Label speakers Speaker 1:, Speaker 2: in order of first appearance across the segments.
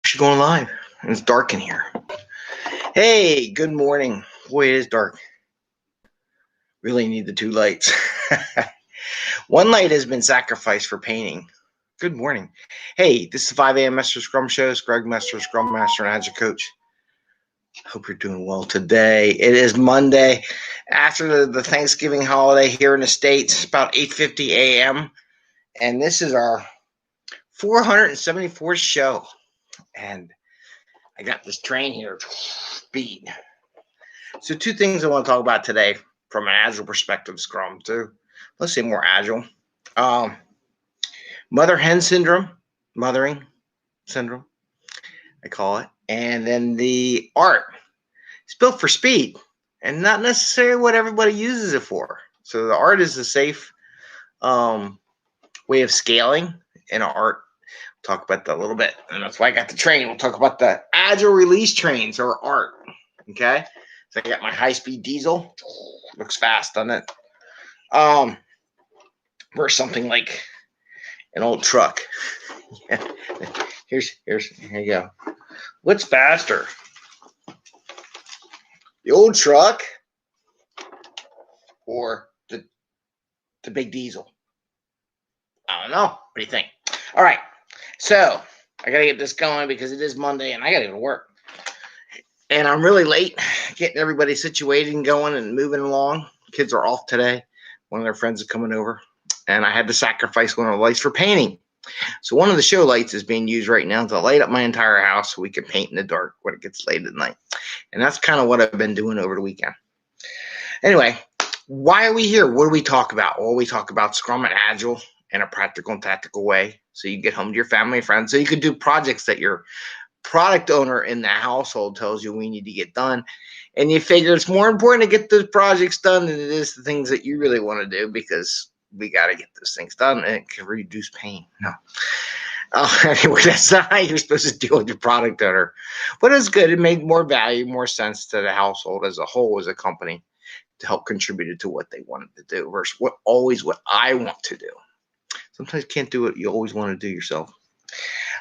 Speaker 1: Actually going live. It's dark in here. Hey, good morning. Boy, it is dark. Really need the two lights. One light has been sacrificed for painting. Good morning. Hey, this is the 5 a.m. Mester Scrum Show. It's Greg, Mester Scrum Master and Agile Coach. Hope you're doing well today. It is Monday after the Thanksgiving holiday here in the States. It's about 8:50 a.m. And this is our 474th show. And I got this train here. Speed. So two things I want to talk about today from an Agile perspective, Scrum too. Let's say more Agile. Mother Hen syndrome, mothering syndrome, I call it. And then the art. It's built for speed and not necessarily what everybody uses it for. So the art is a safe way of scaling in art. We'll talk about that a little bit. And that's why I got the train. We'll talk about the Agile Release Trains or art. Okay. So I got my high-speed diesel. Looks fast, doesn't it? Versus something like an old truck. Here you go. What's faster? The old truck or the big diesel? I don't know. What do you think? All right. So I got to get this going because it is Monday and I got to go to work. And I'm really late getting everybody situated and going and moving along. Kids are off today. One of their friends is coming over. And I had to sacrifice one of the lights for painting. So one of the show lights is being used right now to light up my entire house so we can paint in the dark when it gets late at night. And that's kind of what I've been doing over the weekend. Anyway, why are we here? What do we talk about? Well, we talk about Scrum and Agile in a practical and tactical way. So you get home to your family and friends. So you could do projects that your product owner in the household tells you we need to get done. And you figure it's more important to get those projects done than it is the things that you really want to do because we got to get those things done and it can reduce pain. No. Anyway, that's not how you're supposed to deal with your product owner. But it's good. It made more value, more sense to the household as a whole, as a company, to help contribute to what they wanted to do versus what I want to do. Sometimes you can't do what you always want to do yourself.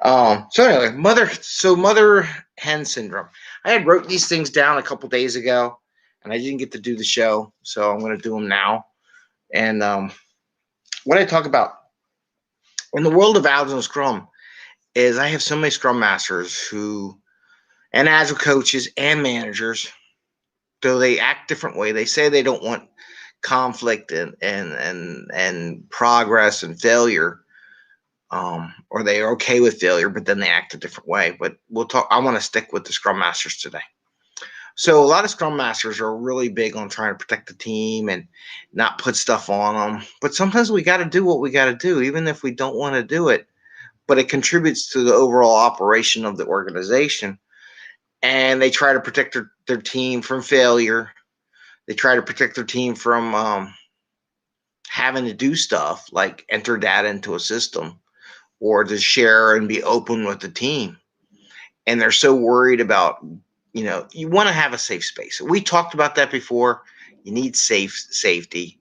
Speaker 1: So anyway, Mother Hen syndrome. I had wrote these things down a couple days ago, and I didn't get to do the show, so I'm going to do them now. And what I talk about in the world of Agile and Scrum is I have so many Scrum Masters and Agile coaches and managers, though they act different way. They say they don't want conflict and progress and failure. Or they are okay with failure, but then they act a different way. But I want to stick with the Scrum Masters today. So a lot of Scrum Masters are really big on trying to protect the team and not put stuff on them. But sometimes we got to do what we got to do, even if we don't want to do it. But it contributes to the overall operation of the organization. And they try to protect their team from failure. They try to protect their team from having to do stuff like enter data into a system or to share and be open with the team. And they're so worried about, you want to have a safe space. We talked about that before. You need safety.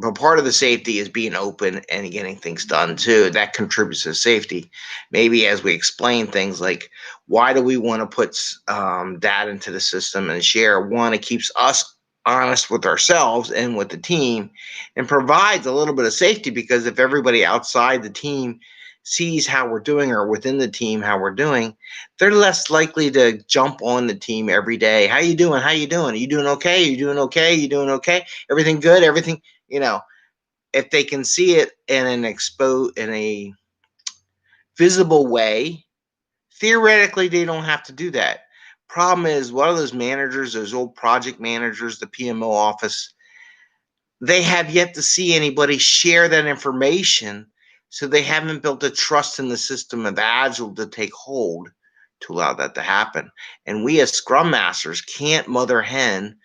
Speaker 1: But part of the safety is being open and getting things done too. That contributes to safety. Maybe as we explain things like, why do we want to put data into the system and share? One, it keeps us honest with ourselves and with the team and provides a little bit of safety because if everybody outside the team sees how we're doing or within the team how we're doing, they're less likely to jump on the team every day. How you doing? How you doing? Are you doing okay? Are you doing okay? You doing okay? Everything good? Everything, if they can see it in a visible way, theoretically they don't have to do that. Problem is, one of those managers, those old project managers, the PMO office, they have yet to see anybody share that information, so they haven't built a trust in the system of Agile to take hold to allow that to happen. And we as Scrum Masters can't mother hen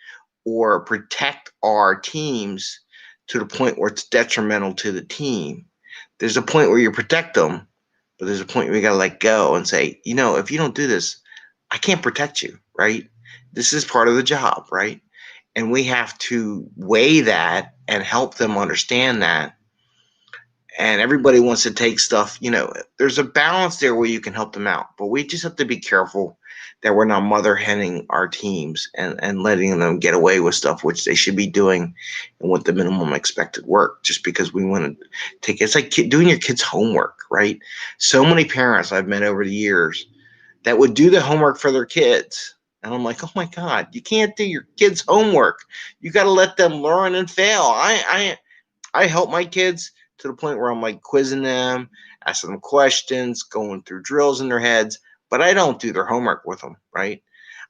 Speaker 1: or protect our teams to the point where it's detrimental to the team. There's a point where you protect them, but there's a point where you got to let go and say, if you don't do this, I can't protect you, right? This is part of the job, right? And we have to weigh that and help them understand that and everybody wants to take stuff. There's a balance there where you can help them out, but we just have to be careful that we're not mother henning our teams and letting them get away with stuff which they should be doing and with the minimum expected work just because we want to take it. It's like doing your kids' homework, right? So many parents I've met over the years that would do the homework for their kids. And I'm like, oh my God, you can't do your kids' homework. You got to let them learn and fail. I help my kids to the point where I'm like quizzing them, asking them questions, going through drills in their heads, but I don't do their homework with them, right?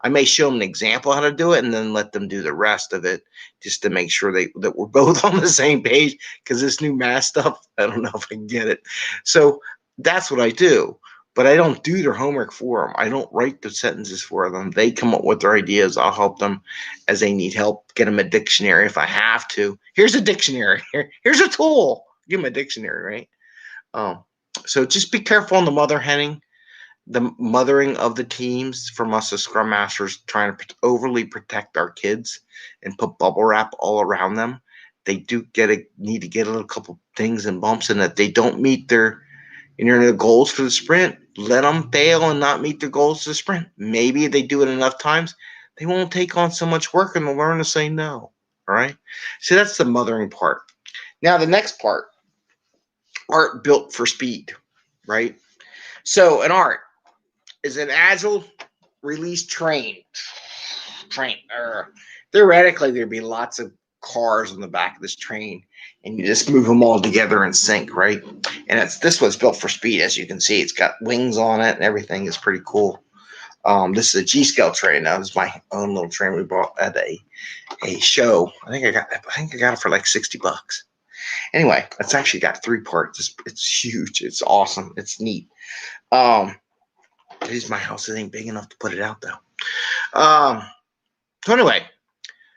Speaker 1: I may show them an example how to do it and then let them do the rest of it just to make sure that we're both on the same page, because this new math stuff, I don't know if I can get it. So that's what I do. But I don't do their homework for them. I don't write the sentences for them. They come up with their ideas. I'll help them as they need help. Get them a dictionary if I have to. Here's a dictionary. Here's a tool. Give them a dictionary, right? So just be careful on the mother henning, the mothering of the teams from us as Scrum Masters, trying to overly protect our kids and put bubble wrap all around them. They do need to get a little couple things and bumps in that they don't meet their goals for the sprint. Let them fail and not meet their goals for the sprint. Maybe if they do it enough times, they won't take on so much work and they'll learn to say no. All right. So that's the mothering part. Now, the next part, art built for speed, right? So an art is an Agile Release Train. Theoretically, there'd be lots of cars on the back of this train, and you just move them all together in sync, right? And this one's built for speed, as you can see. It's got wings on it, and everything is pretty cool. This is a G-scale train. Now, this is my own little train we bought at a show. I think I got it for like $60. Anyway, it's actually got 3 parts. It's huge. It's awesome. It's neat. It is my house. It ain't big enough to put it out though. So anyway,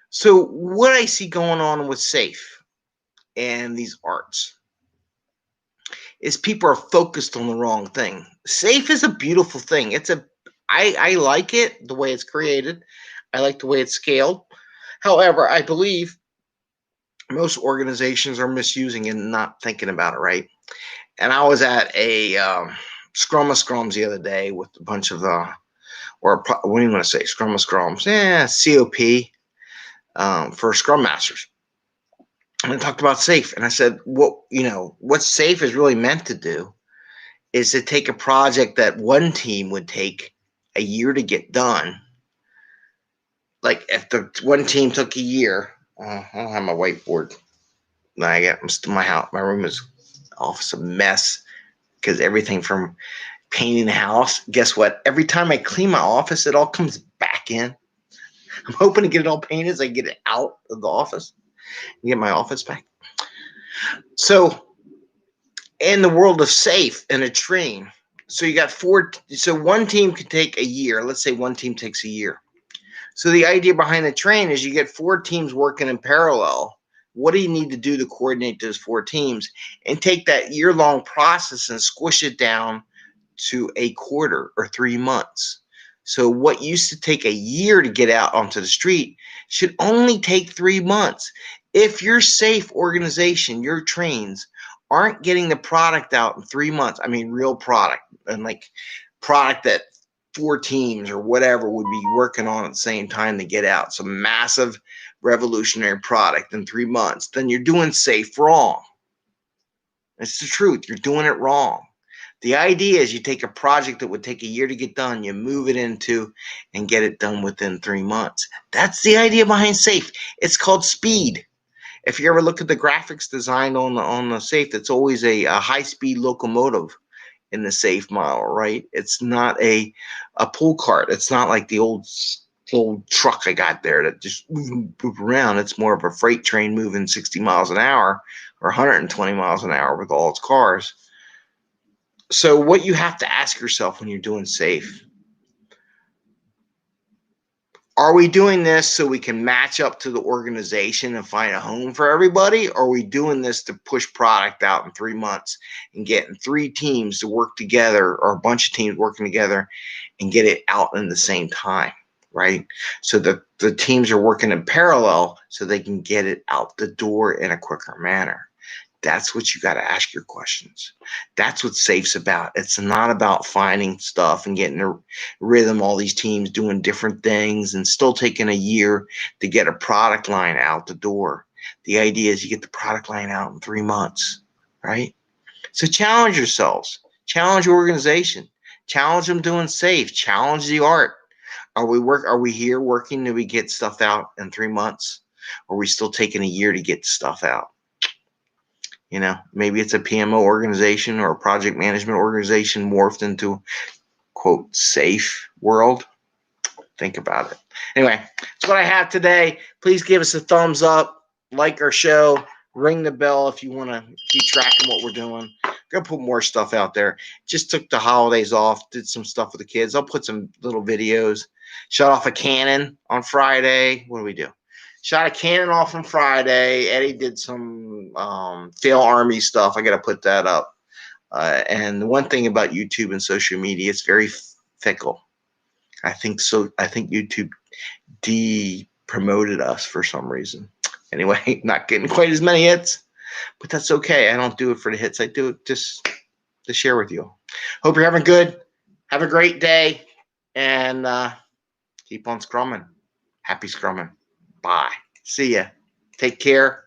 Speaker 1: so what I see going on with SAFe and these arts is people are focused on the wrong thing. SAFe is a beautiful thing. I like it the way it's created. I like the way it's scaled. However, I believe most organizations are misusing it and not thinking about it right. And I was at a Scrum of Scrums the other day with a bunch of what do you want to say? Scrum of Scrums. COP for Scrum Masters. And I talked about SAFe. And I said, what SAFe is really meant to do is to take a project that one team would take a year to get done. Like if the one team took a year, I don't have my whiteboard. I'm still my house. My room is office a mess because everything from painting the house. Guess what? Every time I clean my office, it all comes back in. I'm hoping to get it all painted so I get it out of the office and get my office back. So in the world of SAFe and a train, so you got 4. So one team can take a year. Let's say one team takes a year. So the idea behind the train is you get 4 teams working in parallel. What do you need to do to coordinate those 4 teams and take that year-long process and squish it down to a quarter or 3 months? So what used to take a year to get out onto the street should only take 3 months. If your SAFe organization, your trains, aren't getting the product out in 3 months, I mean real product, and like product that 4 teams or whatever would be working on at the same time to get out some massive revolutionary product in 3 months, then you're doing SAFe wrong. It's the truth. You're doing it wrong. The idea is you take a project that would take a year to get done, you move it into and get it done within 3 months. That's the idea behind SAFe. It's called speed. If you ever look at the graphics designed on the SAFe, it's always a high-speed locomotive in the SAFe model, right? It's not a pull cart. It's not like the old truck I got there that just move around. It's more of a freight train moving 60 miles an hour or 120 miles an hour with all its cars. So what you have to ask yourself when you're doing SAFe, are we doing this so we can match up to the organization and find a home for everybody? Or are we doing this to push product out in 3 months and getting 3 teams to work together or a bunch of teams working together and get it out in the same time, right? So the teams are working in parallel so they can get it out the door in a quicker manner. That's what you got to ask your questions. That's what SAFE's about. It's not about finding stuff and getting a rhythm, all these teams doing different things and still taking a year to get a product line out the door. The idea is you get the product line out in 3 months, right? So challenge yourselves. Challenge your organization. Challenge them doing SAFE. Challenge the art. Are we here working to we get stuff out in 3 months? Or are we still taking a year to get stuff out? You know, maybe it's a PMO organization or a project management organization morphed into, quote, SAFE world. Think about it. Anyway, that's what I have today. Please give us a thumbs up, like our show, ring the bell if you want to keep track of what we're doing. Gonna put more stuff out there. Just took the holidays off, did some stuff with the kids. I'll put some little videos. Shut off a cannon on Friday. What do we do? Shot a cannon off on Friday. Eddie did some fail army stuff. I got to put that up. And the one thing about YouTube and social media, it's very fickle. I think YouTube de-promoted us for some reason. Anyway, not getting quite as many hits, but that's okay. I don't do it for the hits. I do it just to share with you. Hope you're having good. Have a great day, and keep on scrumming. Happy scrumming. Bye. See ya. Take care.